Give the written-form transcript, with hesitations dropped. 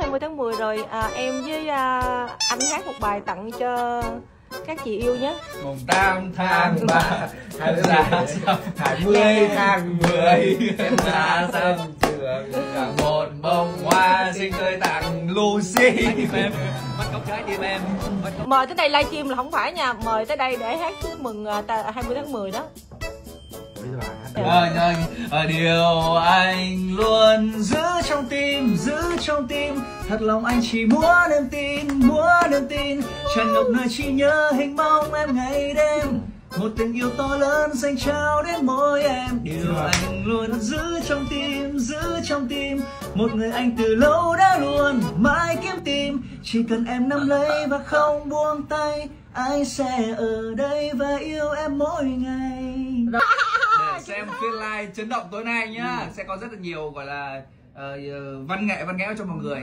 20 tháng 10 rồi, em với anh hát một bài tặng cho các chị yêu nhé. Mùng 8 tháng 3 em ra sông 20 tháng 10 em ra sông trường, cả một bông hoa xin tươi tặng Lucy. Em bắt cóc gái tim em. Mời tới đây livestream là không phải nha, mời tới đây để hát chúc mừng 20 tháng 10 đó. Điều anh luôn giữ trong tim, thật lòng anh chỉ muốn em tin, tràn ngập nơi chỉ nhớ hình bóng em ngày đêm, một tình yêu to lớn dành trao đến mỗi em. Điều anh luôn giữ trong tim, một người anh từ lâu đã luôn mãi kiếm tìm, chỉ cần em nắm lấy và không buông tay, anh sẽ ở đây và yêu em mỗi ngày. Để xem phiên live chấn động tối nay nhá, sẽ có rất là nhiều gọi là văn nghệ cho mọi người.